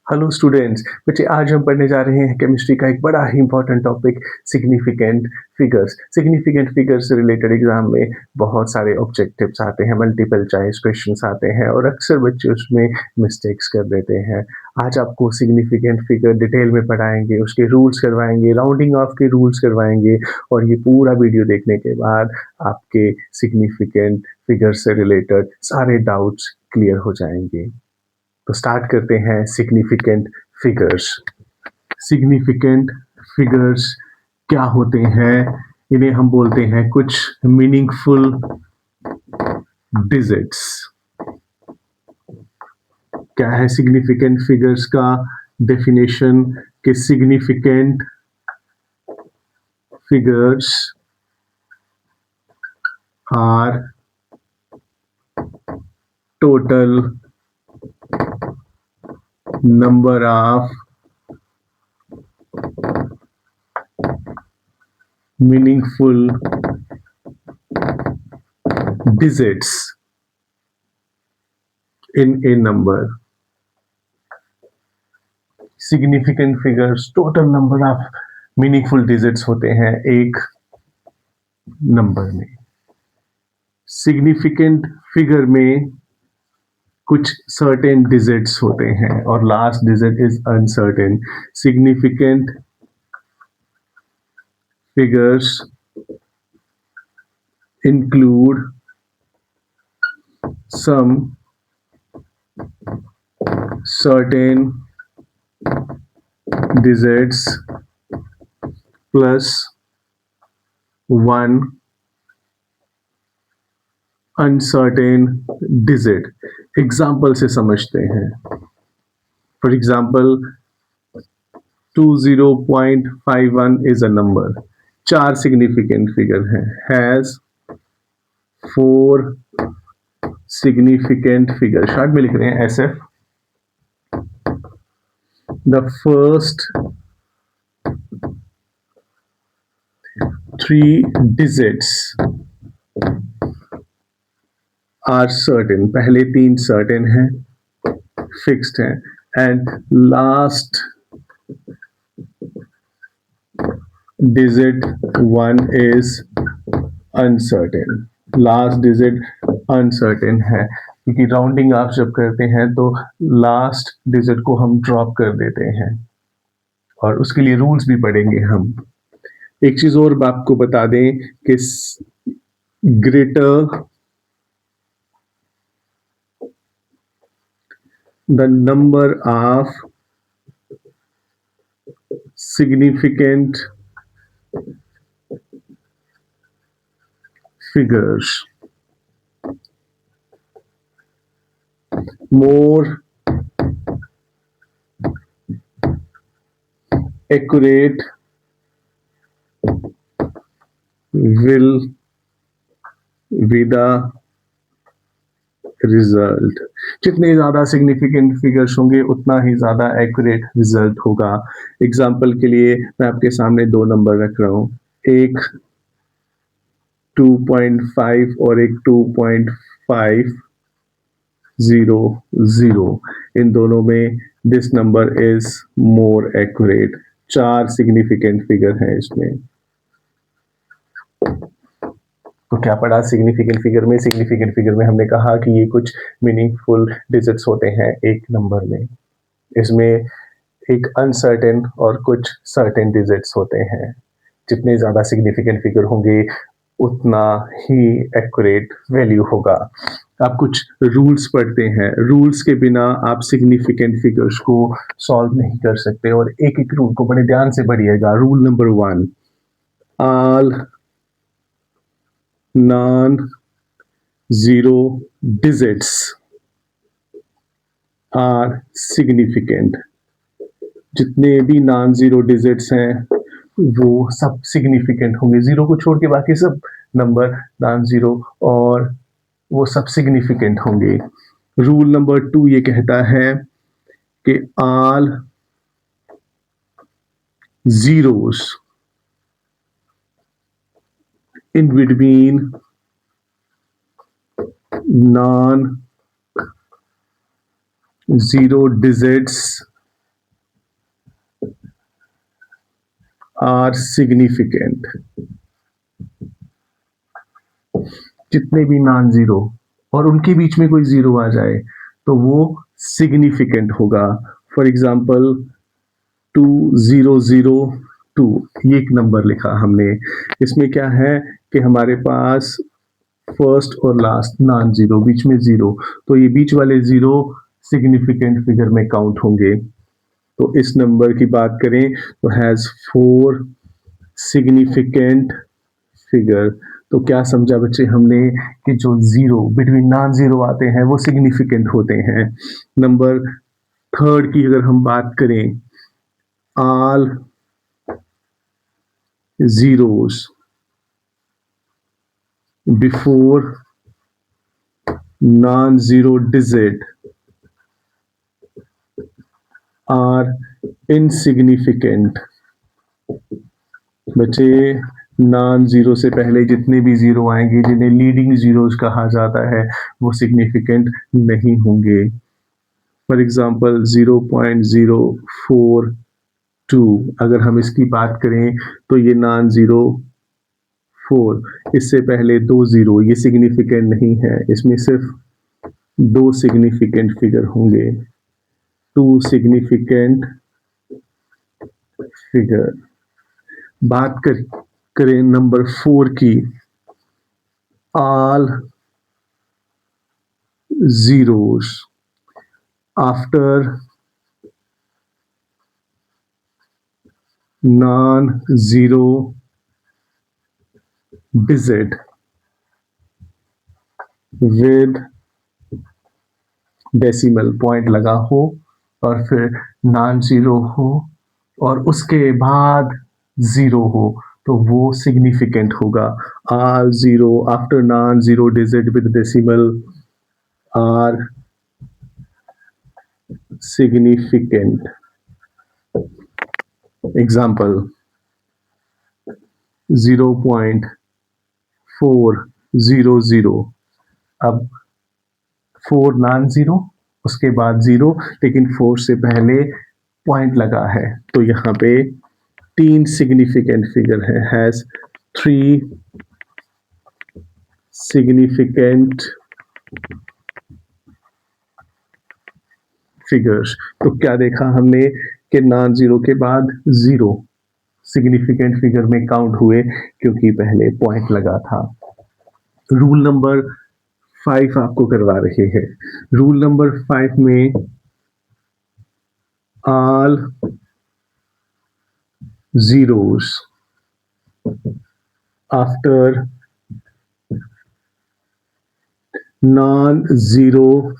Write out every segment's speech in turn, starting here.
Hello students. बच्चे, आज हम पढ़ने जा रहे हैं केमिस्ट्री का एक बड़ा ही important topic, significant figures. Significant figures से रिलेटेड एग्जाम में बहुत सारे ऑब्जेक्टिव्स आते हैं, मल्टीपल चॉइस क्वेश्चंस आते हैं और अक्सर बच्चे उसमें मिस्टेक्स कर देते हैं। आज आपको सिग्निफिकेंट फिगर डिटेल में पढ़ाएंगे, उसके रूल्स करवाएंगे, राउंडिंग ऑफ के रूल्स करवाएंगे और ये पूरा वीडियो देखने के बाद आपके सिग्निफिकेंट फिगर से रिलेटेड सारे डाउट्स क्लियर हो जाएंगे। तो स्टार्ट करते हैं सिग्निफिकेंट फिगर्स। सिग्निफिकेंट फिगर्स क्या होते हैं? इन्हें हम बोलते हैं कुछ मीनिंगफुल डिजिट्स। क्या है सिग्निफिकेंट फिगर्स का डेफिनेशन? कि significant figures are total number of meaningful digits in a number. Significant figures total number of meaningful digits होते हैं एक नंबर में। सिग्निफिकेंट फिगर में कुछ सर्टेन डिजिट्स होते हैं और last digit is uncertain. Significant figures include some certain digits plus one uncertain digit। Example से समझते हैं। For example 20.51 is a number. चार सिग्निफिकेंट फिगर है, हैज 4 significant figure। शॉर्ट में लिख रहे हैं SF। The first 3 digits are certain. पहले 3 सर्टेन हैं, फिक्स्ड हैं, and last digit 1 is uncertain. Last digit uncertain है क्योंकि राउंडिंग आप जब करते हैं तो लास्ट डिजिट को हम ड्रॉप कर देते हैं और उसके लिए रूल्स भी पढ़ेंगे हम। एक चीज और आपको बता दें कि greater the number of significant figures, more accurate will be the result। जितने ज्यादा सिग्निफिकेंट फिगर्स होंगे उतना ही ज्यादा एक्यूरेट रिजल्ट होगा। एग्जाम्पल के लिए मैं आपके सामने 2 नंबर रख रहा हूं, एक 2.5 और एक 2.500। इन दोनों में this number is more accurate. 4 significant figure हैं इसमें। तो क्या पढ़ा सिग्निफिकेंट फिगर में? सिग्निफिकेंट फिगर में हमने कहा कि ये कुछ मीनिंगफुल डिजिट्स होते हैं एक नंबर में। इसमें एक अनसर्टेन और कुछ सर्टेन डिजिट्स होते हैं। जितने ज्यादा सिग्निफिकेंट फिगर होंगे उतना ही एक्यूरेट वैल्यू होगा। आप कुछ रूल्स पढ़ते हैं, रूल्स के बिना आप सिग्निफिकेंट फिगर्स को सॉल्व नहीं कर सकते और एक एक रूल को बड़े ध्यान से पढ़िएगा। Rule number 1, all non zero digits are significant. जितने भी नॉन जीरो डिजिट्स हैं वो सब सिग्निफिकेंट होंगे। जीरो को छोड़ के बाकी सब नंबर नॉन जीरो और वो सब सिग्निफिकेंट होंगे। रूल नंबर 2 ये कहता है कि all zeros in between non zero digits are significant. जितने भी नॉन जीरो और उनके बीच में कोई जीरो आ जाए तो वो सिग्निफिकेंट होगा। फॉर एग्जाम्पल 2002, ये एक नंबर लिखा हमने। इसमें क्या है कि हमारे पास फर्स्ट और लास्ट नॉन जीरो, बीच में जीरो, तो ये बीच वाले जीरो सिग्निफिकेंट फिगर में काउंट होंगे। तो इस नंबर की बात करें तो हैज 4 सिग्निफिकेंट फिगर। तो क्या समझा बच्चे हमने कि जो जीरो बिटवीन नॉन जीरो आते हैं वो सिग्निफिकेंट होते हैं। नंबर थर्ड की अगर हम बात करें, all zeros before non-zero digit are insignificant। बच्चे नॉन जीरो से पहले जितने भी जीरो आएंगे, जिन्हें लीडिंग जीरोस कहा जाता है, वो सिग्निफिकेंट नहीं होंगे। फॉर एग्जाम्पल 0.042, अगर हम इसकी बात करें तो ये नॉन जीरो 4, इससे पहले 2 जीरो, ये सिग्निफिकेंट नहीं है। इसमें सिर्फ 2 सिग्निफिकेंट फिगर होंगे, 2 सिग्निफिकेंट फिगर। बात करें नंबर 4 की, all zeros after non-zero digit with decimal point लगा हो और फिर नॉन जीरो हो और उसके बाद जीरो हो तो वो सिग्निफिकेंट होगा। Are zero after non zero digit with decimal are significant. Example 0.400। अब 4 नॉन जीरो, उसके बाद जीरो, लेकिन 4 से पहले पॉइंट लगा है, तो यहाँ पे 3 सिग्निफिकेंट फिगर है, हैज 3 सिग्निफिकेंट फिगर्स। तो क्या देखा हमने कि नॉन जीरो के बाद जीरो सिग्निफिकेंट फिगर में काउंट हुए क्योंकि पहले पॉइंट लगा था। रूल नंबर 5 आपको करवा रहे हैं। रूल नंबर 5 में all zeros after non-zero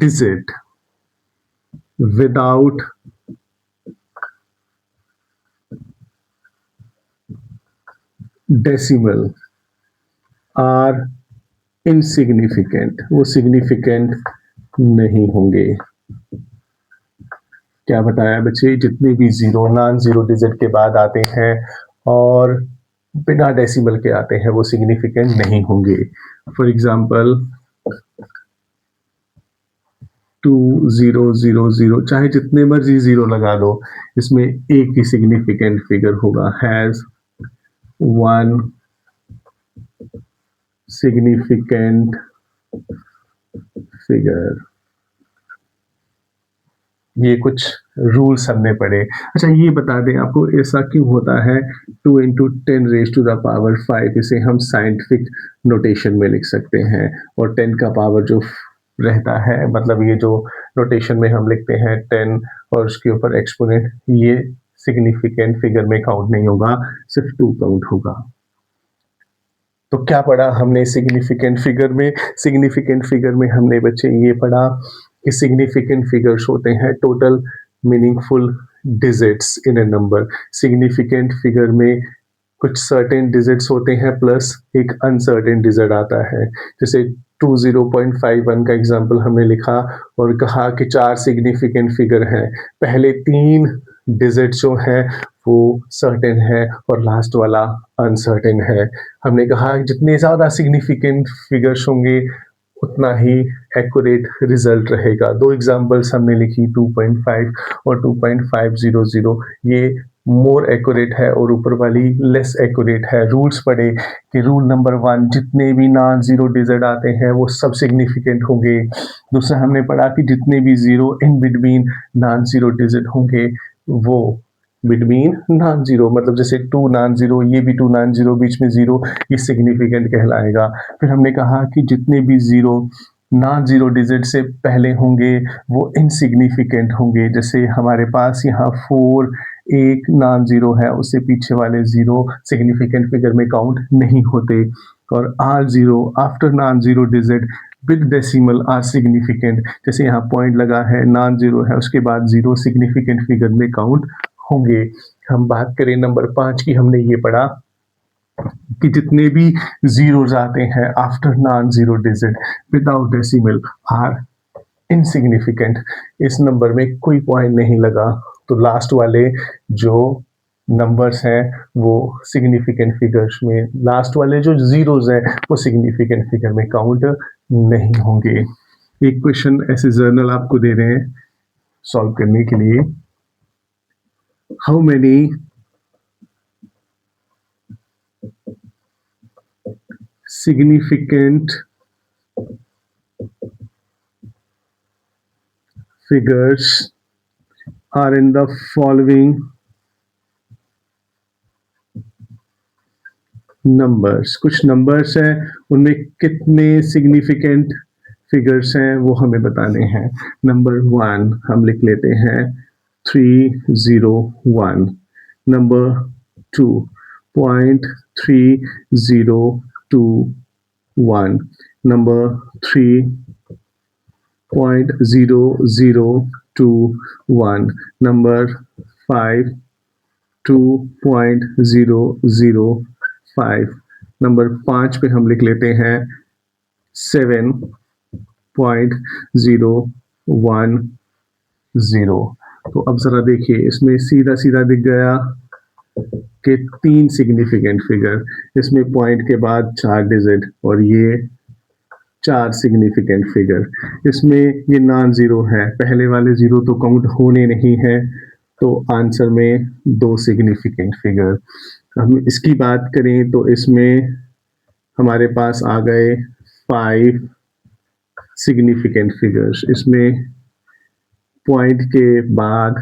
digit without decimal are insignificant। वो सिग्निफिकेंट नहीं होंगे। क्या बताया बच्चे, जितने भी जीरो नॉन जीरो डिजिट के बाद आते हैं और बिना डेसिमल के आते हैं वो सिग्निफिकेंट नहीं होंगे। फॉर एग्जाम्पल 2000, चाहे जितने मर्जी जीरो लगा दो, इसमें एक ही सिग्निफिकेंट फिगर होगा, हैज 1 सिग्निफिकेंट फिगर। ये कुछ रूल्स हमने पढ़े। अच्छा ये बता दें आपको ऐसा क्यों होता है 2 into 10 raise to the power 5, इसे हम साइंटिफिक नोटेशन में लिख सकते हैं। और 10 का पावर जो रहता है, मतलब ये जो नोटेशन में हम लिखते हैं 10 और उसके ऊपर एक्सपोनेंट, ये सिग्निफिकेंट फिगर में काउंट नहीं होगा, सिर्फ 2 काउंट होगा। तो क्या पढ़ा हमने सिग्निफिकेंट फिगर में? सिग्निफिकेंट फिगर में हमने बच्चे ये पढ़ा कि सिग्निफिकेंट फिगर्स होते हैं total meaningful digits in A number. Significant figure में कुछ सर्टेन डिजिट्स होते हैं प्लस एक अनसर्टेन डिजिट आता है। जैसे 20.51 का एग्जांपल हमने लिखा और कहा कि 4 सिग्निफिकेंट फिगर हैं, पहले 3 डिजिट जो हैं वो सर्टेन है और लास्ट वाला अनसर्टेन है। हमने कहा जितने ज़्यादा सिग्निफिकेंट फिगर्स होंगे उतना ही एक्यूरेट रिजल्ट रहेगा। 2 एग्ज़ाम्पल्स हमने लिखी 2.5 और 2.500, ये मोर एक्यूरेट है और ऊपर वाली लेस एक्यूरेट है। रूल्स पढ़े कि रूल नंबर 1 जितने भी नॉन ज़ीरो डिजिट आते हैं वो सब सिग्निफिकेंट होंगे। दूसरा हमने पढ़ा कि जितने भी zero in between non zero digit होंगे वो बिटवीन नॉन ज़ीरो, मतलब जैसे 2 नॉन ज़ीरो, ये भी 2 नॉन ज़ीरो, बीच में ज़ीरो, ये सिग्निफिकेंट कहलाएगा। फिर हमने कहा कि जितने भी ज़ीरो नॉन ज़ीरो डिजिट से पहले होंगे वो इनसिग्निफिकेंट होंगे। जैसे हमारे पास यहाँ 4 एक नॉन ज़ीरो है, उससे पीछे वाले ज़ीरो सिग्निफिकेंट फिगर में काउंट नहीं होते। और are zero after non zero digit with decimal are significant. जैसे यहाँ पॉइंट लगा है, नॉन ज़ीरो है, उसके बाद ज़ीरो सिग्निफिकेंट फिगर में काउंट होंगे। हम बात करें नंबर 5 की, हमने ये पढ़ा कि जितने भी ज़ीरोज़ आते हैं after non zero digit without decimal are insignificant. इस नंबर में कोई पॉइंट नहीं लगा, तो लास्ट वाले जो नंबर्स हैं वो सिग्निफिकेंट फिगर्स में, लास्ट वाले जो ज़ीरोज़ हैं वो सिग्निफिकेंट फिगर में काउंट नहीं होंगे। एक क्वेश्चन ऐसे जर्नल आपको दे रहे हैं सॉल्व करने के लिए। How many significant figures are in the following numbers। कुछ नंबर्स हैं, उनमें कितने सिग्निफिकेंट फिगर्स हैं वो हमें बताने हैं। नंबर 1 हम लिख लेते हैं 301। नंबर 2 0.3021। नंबर 3 0.0021। नंबर 5 2.005। नंबर 5 पे हम लिख लेते हैं 7.010। तो अब जरा देखिए, इसमें सीधा सीधा दिख गया कि 3 सिग्निफिकेंट फिगर, इसमें पॉइंट के बाद 4 डिजिट और ये 4 सिग्निफिकेंट फिगर। इसमें ये नॉन ज़ीरो है, पहले वाले ज़ीरो तो काउंट होने नहीं है, तो आंसर में 2 सिग्निफिकेंट फिगर। हम इसकी बात करें तो इसमें हमारे पास आ गए 5 सिग्निफिकेंट फिगर्स। इसमें पॉइंट के बाद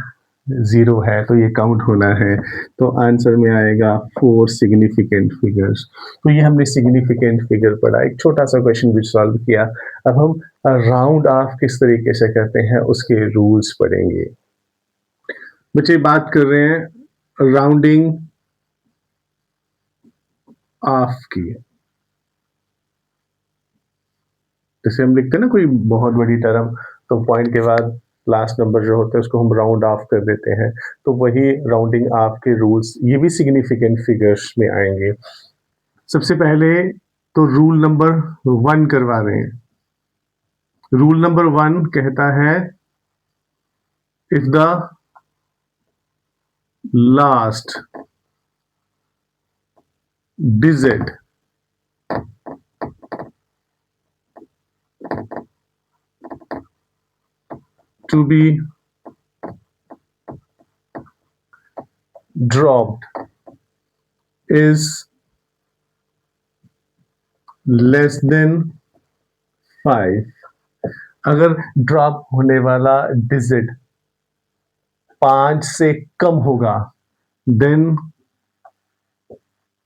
ज़ीरो है तो ये काउंट होना है, तो आंसर में आएगा 4 सिग्निफिकेंट फिगर्स। तो ये हमने सिग्निफिकेंट फिगर पढ़ा, एक छोटा सा क्वेश्चन भी सॉल्व किया। अब हम राउंड ऑफ किस तरीके से करते हैं उसके रूल्स पढ़ेंगे। बच्चे बात कर रहे हैं राउंडिंग ऑफ की। जैसे हम लिखते हैं ना कोई बहुत बड़ी टर्म, तो पॉइंट के बाद लास्ट नंबर जो होते हैं उसको हम राउंड ऑफ कर देते हैं, तो वही राउंडिंग ऑफ के रूल्स ये भी सिग्निफिकेंट फिगर्स में आएंगे। सबसे पहले तो रूल नंबर 1 करवा रहे हैं। रूल नंबर 1 कहता है if the last digit to be dropped is less than 5। अगर ड्रॉप होने वाला डिजिट 5 से कम होगा, then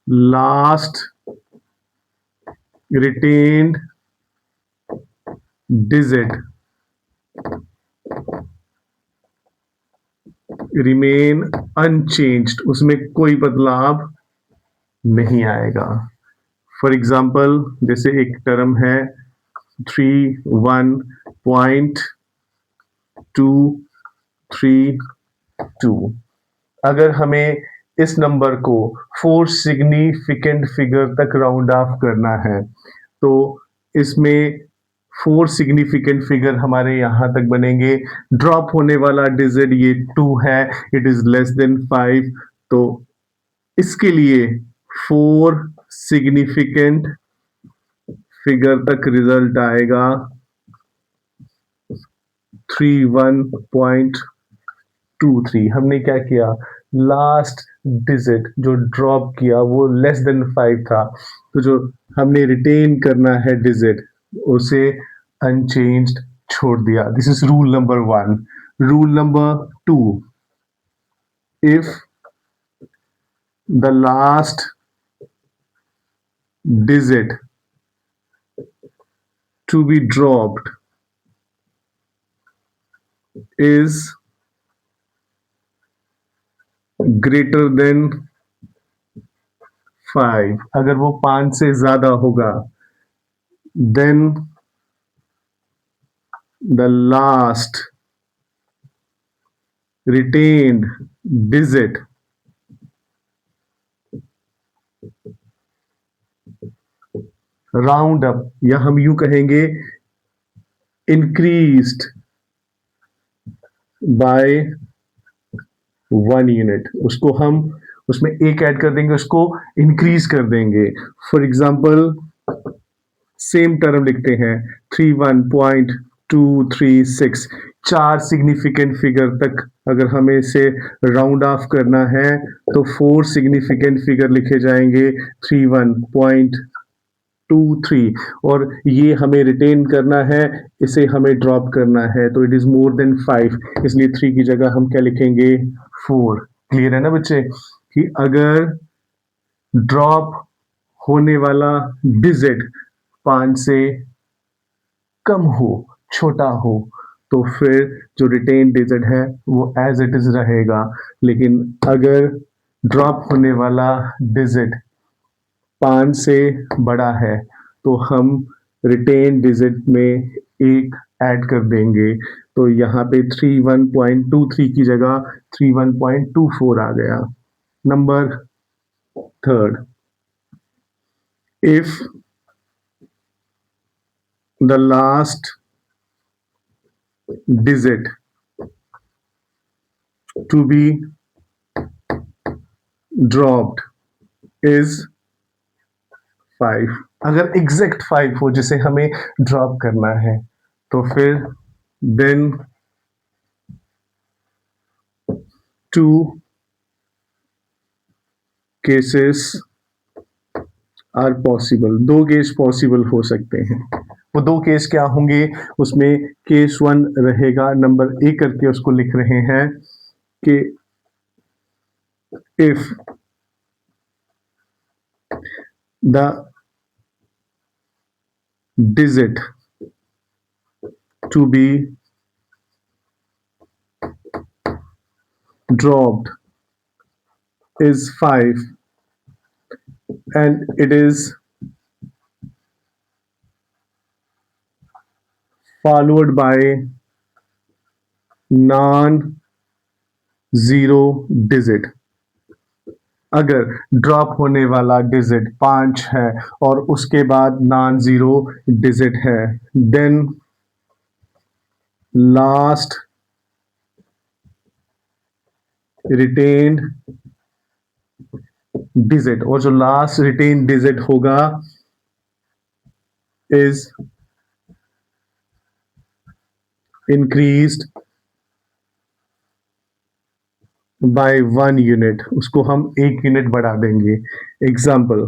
last retained digit remain unchanged, उसमें कोई बदलाव नहीं आएगा। फॉर एग्जाम्पल जैसे एक टर्म है 31.232। अगर हमें इस नंबर को 4 सिग्निफिकेंट फिगर तक राउंड ऑफ करना है, तो इसमें 4 सिग्निफिकेंट फिगर हमारे यहाँ तक बनेंगे। ड्रॉप होने वाला डिजिट ये 2 है, इट इज लेस देन 5, तो इसके लिए 4 सिग्निफिकेंट फिगर तक रिजल्ट आएगा 31.23। हमने क्या किया, लास्ट डिजिट जो ड्रॉप किया वो लेस देन 5 था, तो जो हमने रिटेन करना है डिजिट उसे अनचेंज्ड छोड़ दिया। This is rule number 1। Rule number 2, if the last digit to be dropped is greater than 5, अगर वो 5 से ज्यादा होगा, then the last retained digit round up, या हम यू कहेंगे इंक्रीज्ड बाय 1 यूनिट, उसको हम उसमें एक ऐड कर देंगे, उसको इंक्रीज कर देंगे। फॉर एग्जाम्पल सेम टर्म लिखते हैं 31.236, 4 सिग्निफिकेंट फिगर तक अगर हमें इसे राउंड ऑफ करना है तो 4 सिग्निफिकेंट फिगर लिखे जाएंगे 31.23, और ये हमें रिटेन करना है, इसे हमें ड्रॉप करना है, तो इट इज मोर देन 5, इसलिए 3 की जगह हम क्या लिखेंगे 4। क्लियर है ना बच्चे, कि अगर ड्रॉप होने वाला डिजिट 5 से कम हो, छोटा हो, तो फिर जो रिटेन डिजिट है वो एज इट इज रहेगा। लेकिन अगर ड्रॉप होने वाला डिजिट 5 से बड़ा है तो हम रिटेन डिजिट में एक ऐड कर देंगे, तो यहाँ पे 31.23 की जगह 31.24 आ गया। Number 3, if the last digit to be dropped is 5, अगर एग्जैक्ट 5 हो जिसे हमें ड्रॉप करना है, तो फिर then 2 cases are possible, 2 case possible हो सकते हैं। वो 2 केस क्या होंगे, उसमें केस 1 रहेगा, नंबर ए करके उसको लिख रहे हैं कि if the digit to be dropped is 5 and it is followed by non zero digit। अगर ड्रॉप होने वाला डिजिट 5 है और उसके बाद नॉन जीरो डिजिट है, देन लास्ट रिटेन्ड डिजिट, और जो लास्ट रिटेन डिजिट होगा इज इंक्रीज्ड बाय 1 यूनिट, उसको हम 1 यूनिट बढ़ा देंगे। एग्जाम्पल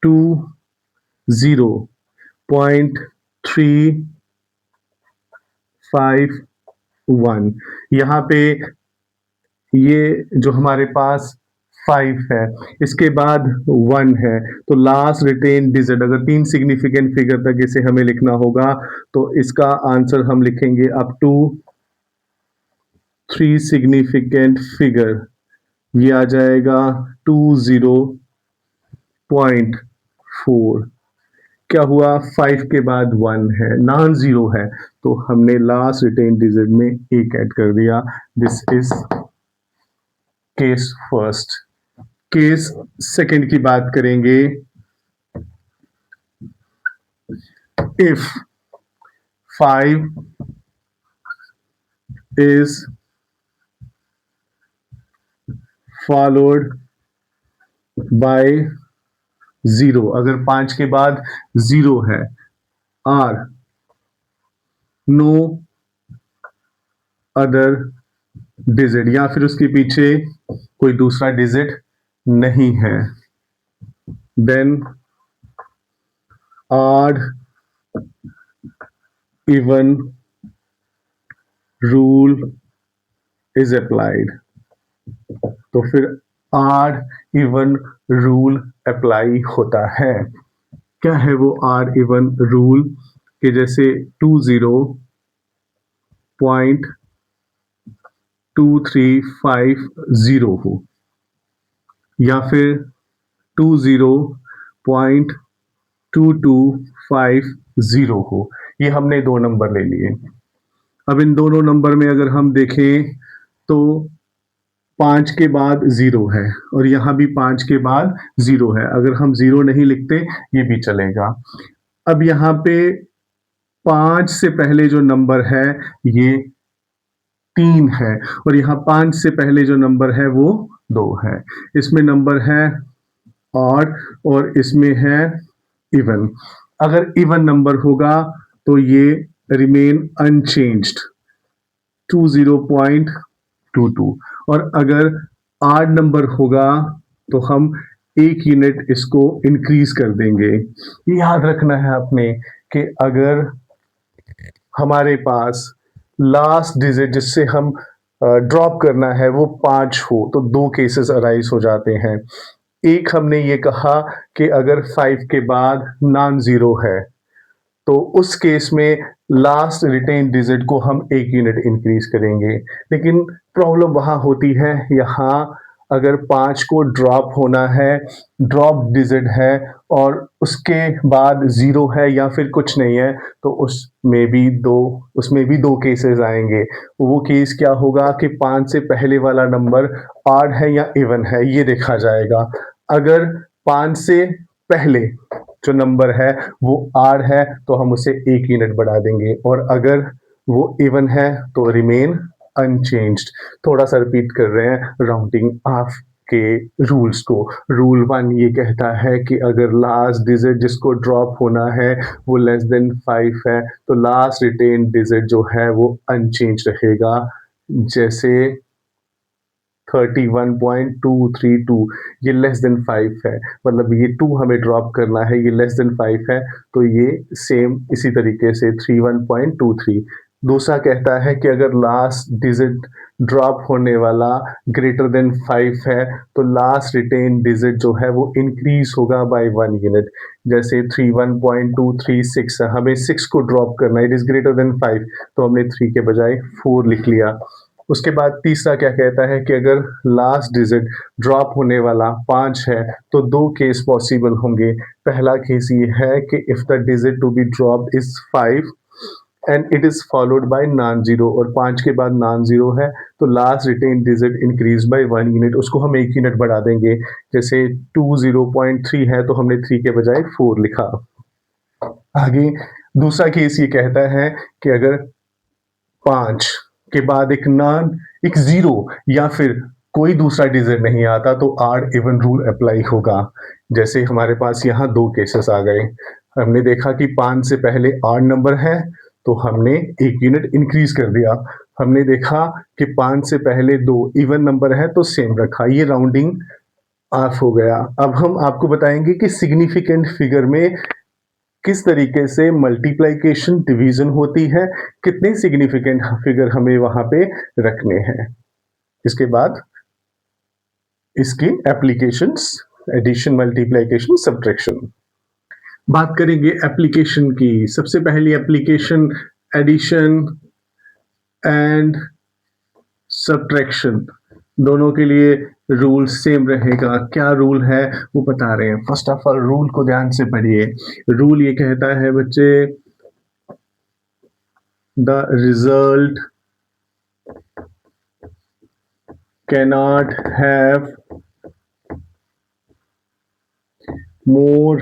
20.351, यहाँ पे ये जो हमारे पास 5 है, इसके बाद 1 है, तो लास्ट रिटेन डिजिट अगर 3 सिग्निफिकेंट फिगर तक इसे हमें लिखना होगा, तो इसका आंसर हम लिखेंगे अप टू 3 सिग्निफिकेंट फिगर, ये आ जाएगा 20.4। क्या हुआ, 5 के बाद 1 है, नॉन जीरो है, तो हमने लास्ट रिटेन डिजिट में एक ऐड कर दिया। This is case first. Case second की बात करेंगे। इफ 5 is followed by 0, अगर 5 के बाद 0 है, आर नो अदर डिजिट, या फिर उसके पीछे कोई दूसरा डिजिट नहीं है, then odd even rule is applied. तो फिर आड इवन रूल अप्लाई होता है। क्या है वो आड इवन रूल? कि जैसे 20.2350 हो, या फिर 20.2250 हो। ये हमने दो नंबर ले लिए। अब इन दोनों नंबर में अगर हम देखें तो 5 के बाद 0 है, और यहाँ भी 5 के बाद 0 है। अगर हम 0 नहीं लिखते ये भी चलेगा। अब यहाँ पे 5 से पहले जो नंबर है ये 3 है, और यहाँ 5 से पहले जो नंबर है वो 2 है। इसमें नंबर है ऑड और इसमें है इवन। अगर इवन नंबर होगा तो ये रिमेन अनचेंज्ड 20.22, और अगर आड नंबर होगा तो हम 1 यूनिट इसको इंक्रीज कर देंगे। ये याद रखना है आपने कि अगर हमारे पास लास्ट डिजिट जिससे हम ड्रॉप करना है वो 5 हो तो दो केसेस अराइज हो जाते हैं। एक हमने ये कहा कि अगर 5 के बाद नॉन ज़ीरो है तो उस केस में लास्ट रिटेन डिजिट को हम 1 यूनिट इंक्रीज करेंगे। लेकिन प्रॉब्लम वहाँ होती है, यहाँ अगर 5 को ड्रॉप होना है, ड्रॉप डिजिट है और उसके बाद 0 है या फिर कुछ नहीं है, तो उसमें भी दो केसेस आएंगे। वो केस क्या होगा कि 5 से पहले वाला नंबर ऑड है या इवन है, ये देखा जाएगा। अगर 5 से पहले जो नंबर है वो आर है तो हम उसे 1 यूनिट बढ़ा देंगे, और अगर वो इवन है तो रिमेन अनचेंज्ड। थोड़ा सा रिपीट कर रहे हैं राउंडिंग ऑफ के रूल्स को। रूल 1 ये कहता है कि अगर लास्ट डिजिट जिसको ड्रॉप होना है वो लेस देन 5 है तो लास्ट रिटेन डिजिट जो है वो अनचेंज रहेगा। जैसे 31.232, ये लेस देन 5 है, मतलब ये 2 हमें ड्रॉप करना है, ये लेस देन 5 है, तो ये सेम इसी तरीके से 31.23। दूसरा कहता है कि अगर लास्ट डिजिट ड्रॉप होने वाला ग्रेटर देन 5 है तो लास्ट रिटेन डिजिट जो है वो इंक्रीज होगा बाय 1 यूनिट। जैसे 31.236 है, हमें 6 को ड्रॉप करना है, इट इज ग्रेटर देन 5, तो हमने 3 के बजाय 4 लिख लिया। उसके बाद तीसरा क्या कहता है कि अगर लास्ट डिजिट ड्रॉप होने वाला 5 है तो दो केस पॉसिबल होंगे। पहला केस ये है कि if the digit to be dropped is 5 and it is followed by non zero, और 5 के बाद नॉन जीरो है तो last retain digit increase by 1 unit, उसको हम 1 यूनिट बढ़ा देंगे। जैसे 20.3 है तो हमने 3 के बजाय 4 लिखा। आगे दूसरा केस ये कहता है कि अगर 5 के बाद एक जीरो या फिर कोई दूसरा डिजिट नहीं आता तो आड इवन रूल अप्लाई होगा। जैसे हमारे पास यहाँ दो केसेस आ गए। हमने देखा कि 5 से पहले आड नंबर है तो हमने 1 यूनिट इंक्रीज कर दिया। हमने देखा कि 5 से पहले 2 इवन नंबर है तो सेम रखा, ये राउंडिंग ऑफ हो गया। अब हम आपको बताएंगे कि सिग्निफिकेंट फिगर में किस तरीके से मल्टीप्लिकेशन डिवीजन होती है, कितने सिग्निफिकेंट फिगर हमें वहां पे रखने हैं। इसके बाद इसकी एप्लीकेशंस, एडिशन, मल्टीप्लिकेशन, सब्ट्रैक्शन। बात करेंगे एप्लीकेशन की। सबसे पहली एप्लीकेशन एडिशन एंड सब्ट्रैक्शन, दोनों के लिए रूल सेम रहेगा। क्या रूल है वो बता रहे हैं। फर्स्ट ऑफ ऑल रूल को ध्यान से पढ़िए। रूल ये कहता है बच्चे, the result cannot have more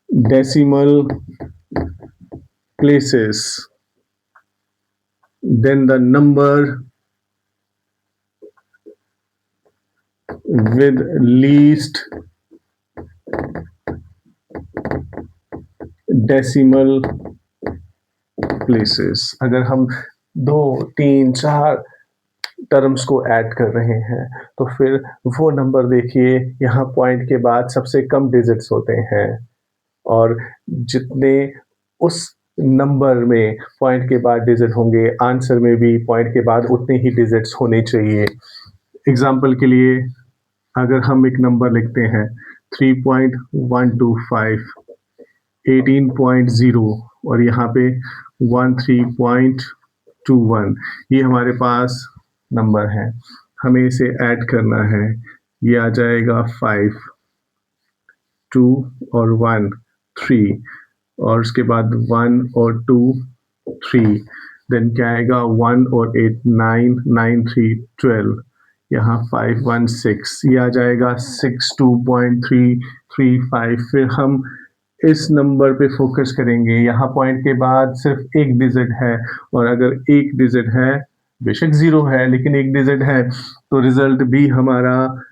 decimal places than the number with least decimal places. अगर हम 2, 3, 4 टर्म्स को ऐड कर रहे हैं तो फिर वो नंबर देखिए, यहाँ पॉइंट के बाद सबसे कम डिजिट्स होते हैं और जितने उस नंबर में पॉइंट के बाद डिजिट होंगे, आंसर में भी पॉइंट के बाद उतने ही डिजिट्स होने चाहिए। एग्जाम्पल के लिए अगर हम एक नंबर लिखते हैं 3.125, 18.0 और यहाँ पे 13.21, ये हमारे पास नंबर है। हमें इसे ऐड करना है, ये आ जाएगा 5, 2 और 1, 3 और उसके बाद 1 और 2, 3, देन क्या आएगा 1 और 8, 9, 9, 3, 12, यहाँ 5, 1, 6, ये आ जाएगा 62.335। फिर हम इस नंबर पे फोकस करेंगे, यहाँ पॉइंट के बाद सिर्फ एक डिजिट है और अगर एक डिजिट है, बेशक 0 है लेकिन एक डिजिट है, तो रिजल्ट भी हमारा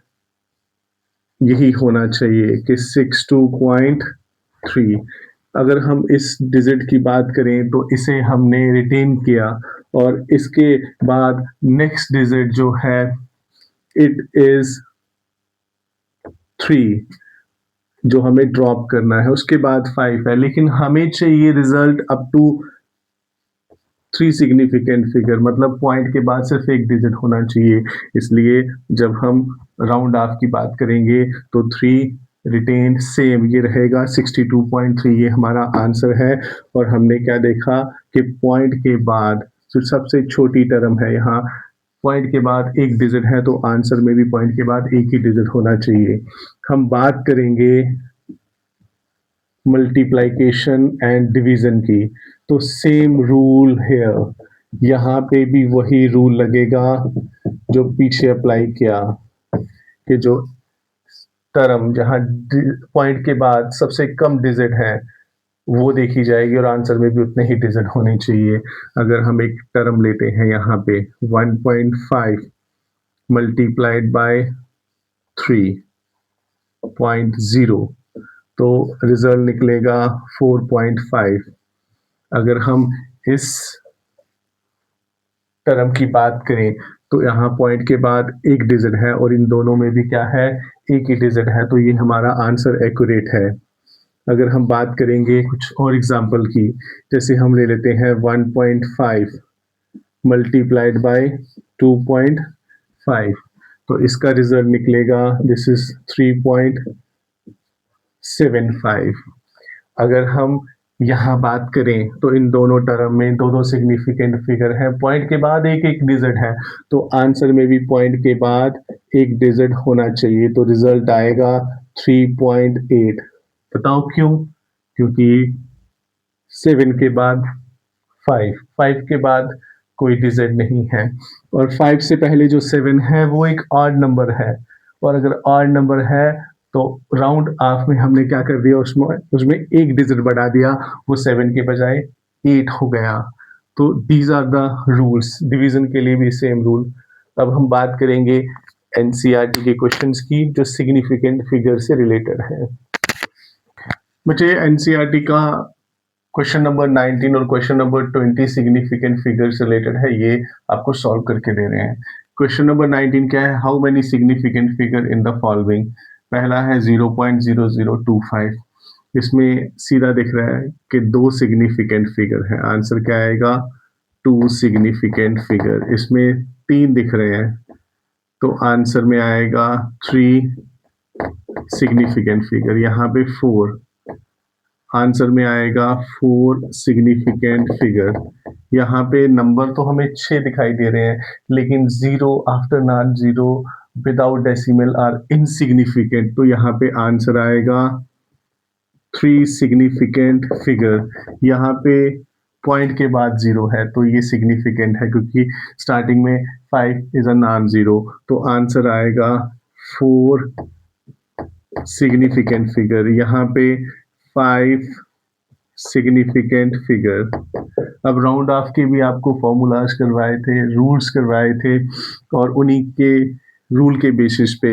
यही होना चाहिए कि 62.3। अगर हम इस डिजिट की बात करें तो इसे हमने रिटेन किया और इसके बाद नेक्स्ट डिजिट जो है इट इज 3 जो हमें ड्रॉप करना है, उसके बाद 5 है, लेकिन हमें चाहिए result up to 3 significant figure, मतलब पॉइंट के बाद सिर्फ एक डिजिट होना चाहिए। इसलिए जब हम राउंड ऑफ की बात करेंगे तो 3 रिटेन सेम ये रहेगा 62.3, ये हमारा आंसर है। और हमने क्या देखा कि पॉइंट के बाद जो सबसे छोटी टर्म है, यहाँ पॉइंट के बाद एक डिजिट है तो आंसर में भी पॉइंट के बाद एक ही डिजिट होना चाहिए। हम बात करेंगे मल्टीप्लिकेशन एंड डिवीजन की, तो सेम रूल हेयर, यहाँ पे भी वही रूल लगेगा जो पीछे अप्लाई किया कि जो टर्म जहाँ पॉइंट के बाद सबसे कम डिजिट है वो देखी जाएगी और आंसर में भी उतने ही डिजिट होने चाहिए। अगर हम एक टर्म लेते हैं यहाँ पे 1.5 मल्टीप्लाइड बाय 3.0 तो रिजल्ट निकलेगा 4.5। अगर हम इस टर्म की बात करें तो यहाँ पॉइंट के बाद एक डिजिट है और इन दोनों में भी क्या है, एक ही डिजिट है, तो ये हमारा आंसर एक्यूरेट है। अगर हम बात करेंगे कुछ और एग्जांपल की, जैसे हम ले लेते हैं 1.5 मल्टीप्लाइड बाय 2.5 तो इसका रिजल्ट निकलेगा दिस इज 3.75। अगर हम यहाँ बात करें तो इन दोनों टर्म में दो दो सिग्निफिकेंट फिगर है, पॉइंट के बाद एक एक डिजिट है, तो आंसर में भी पॉइंट के बाद एक डिजिट होना चाहिए, तो रिजल्ट आएगा 3.8। बताओ क्यों? क्योंकि 7 के बाद 5, 5 के बाद कोई डिजिट नहीं है और 5 से पहले जो 7 है वो एक ऑड नंबर है और अगर ऑड नंबर है तो राउंड ऑफ में हमने क्या कर दिया, उसमें एक डिजिट बढ़ा दिया, वो 7 के बजाय 8 हो गया। तो these are the rules, division के लिए भी सेम रूल। अब हम बात करेंगे एनसीईआरटी के क्वेश्चंस की जो सिग्निफिकेंट फिगर से रिलेटेड है। मुझे एनसीईआरटी का क्वेश्चन नंबर 19 और क्वेश्चन नंबर 20 सिग्निफिकेंट फिगर से रिलेटेड है, ये आपको सॉल्व करके दे रहे हैं। क्वेश्चन नंबर 19 क्या है, how many significant figure in the following. पहला है 0.0025, इसमें सीधा दिख रहा है कि 2 सिग्निफिकेंट फिगर है, आंसर क्या आएगा 2 सिग्निफिकेंट फिगर। इसमें 3 दिख रहे हैं तो आंसर में आएगा 3 सिग्निफिकेंट फिगर। यहाँ पे 4, आंसर में आएगा 4 सिग्निफिकेंट फिगर। यहाँ पे नंबर तो हमें 6 दिखाई दे रहे हैं लेकिन 0 after not 0 without decimal are insignificant, तो यहाँ पे आंसर आएगा 3 सिग्निफिकेंट फिगर। यहाँ पे पॉइंट के बाद 0 है तो ये सिग्निफिकेंट है क्योंकि स्टार्टिंग में 5 इज अ नॉन 0, तो आंसर आएगा 4 सिग्निफिकेंट फिगर। यहाँ पे 5 सिग्निफिकेंट फिगर। अब राउंड ऑफ के भी आपको फॉर्मूलाज करवाए थे, रूल्स करवाए थे और उन्हीं के रूल के बेसिस पे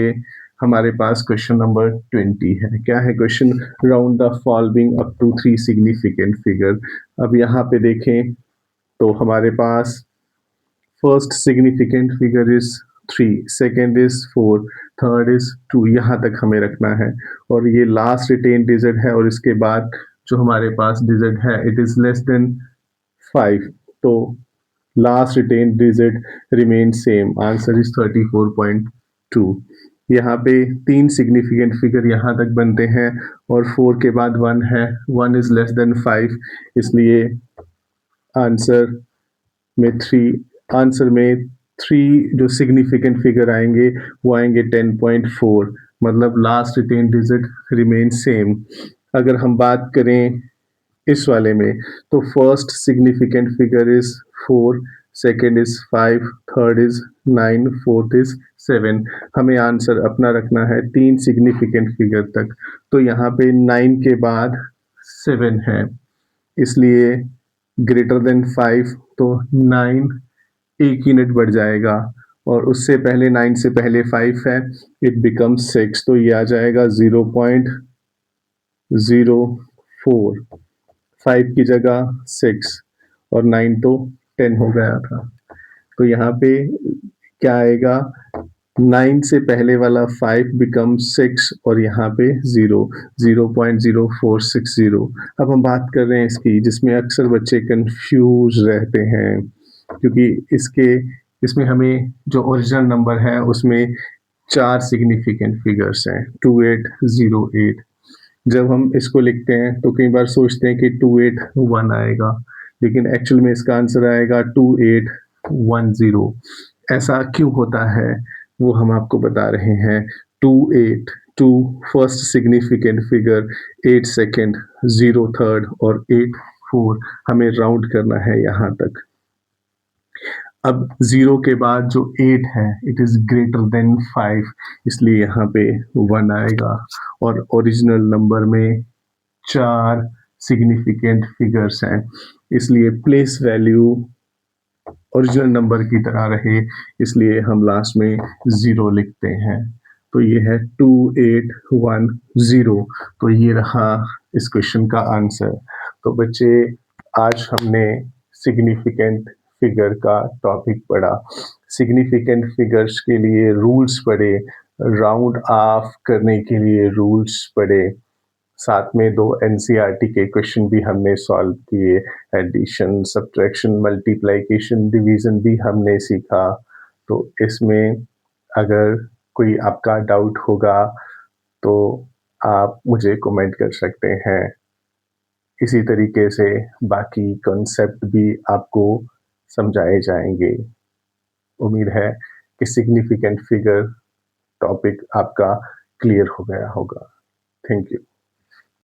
हमारे पास क्वेश्चन नंबर 20 है। क्या है question? Round the following up to 3 significant figure. अब यहाँ पे देखें तो हमारे पास first significant figure is 3, second is 4, third is 2, यहाँ तक हमें रखना है। और ये लास्ट रिटेन डिजिट है और इसके बाद जो हमारे पास डिजिट है इट इज लेस देन 5, तो last retain digit remain same, answer is 34.2। यहाँ पे 3 सिग्निफिकेंट फिगर यहाँ तक बनते हैं और 4 के बाद 1 है, 1 इज लेस देन 5, इसलिए आंसर में 3, आंसर में 3 जो सिग्निफिकेंट फिगर आएंगे वो आएंगे 10.4, मतलब last retain digit remain same. अगर हम बात करें इस वाले में तो first significant figure is 4, second is 5, third is 9, fourth is 7। हमें आंसर अपना रखना है 3 सिग्निफिकेंट फिगर तक, तो यहाँ पे 9 के बाद 7 है, इसलिए ग्रेटर देन 5, तो 9 एक यूनिट बढ़ जाएगा और उससे पहले 9 से पहले 5 है, इट बिकम्स 6, तो ये आ जाएगा 0.04, 5 की जगह 6 और 9 तो 10 हो गया था। तो यहाँ पे क्या आएगा? 9 से पहले वाला 5 बिकम 6 और यहाँ पे 0.0460। अब हम बात कर रहे हैं इसकी, जिसमें अक्सर बच्चे कंफ्यूज रहते हैं क्योंकि इसमें हमें जो ओरिजिनल नंबर है उसमें 4 सिग्निफिकेंट फिगर्स हैं 2808। जब हम इसको लिखते हैं तो कई बार सोचते हैं कि 281 आएगा, लेकिन एक्चुअल में इसका आंसर आएगा 2810। ऐसा क्यों होता है वो हम आपको बता रहे हैं। 282 first significant figure, 8 second, 0 third और 84 हमें राउंड करना है यहाँ तक। अब 0 के बाद जो 8 है इट इज ग्रेटर देन 5, इसलिए यहाँ पे 1 आएगा और ओरिजिनल नंबर में 4 सिग्निफिकेंट फिगर्स हैं, इसलिए प्लेस वैल्यू ओरिजिनल नंबर की तरह रहे, इसलिए हम लास्ट में 0 लिखते हैं। तो ये है 2810, तो ये रहा इस क्वेश्चन का आंसर। तो बच्चे आज हमने सिग्निफिकेंट फिगर का टॉपिक पढ़ा, सिग्निफिकेंट फिगर्स के लिए रूल्स पढ़े, राउंड ऑफ करने के लिए रूल्स पढ़े, साथ में 2 एनसीईआरटी के क्वेश्चन भी हमने सॉल्व किए, एडिशन, सब्ट्रैक्शन, मल्टीप्लिकेशन, डिवीजन भी हमने सीखा। तो इसमें अगर कोई आपका डाउट होगा तो आप मुझे कमेंट कर सकते हैं। इसी तरीके से बाकी कॉन्सेप्ट भी आपको समझाए जाएंगे। उम्मीद है कि सिग्निफिकेंट फिगर टॉपिक आपका क्लियर हो गया होगा। Thank you.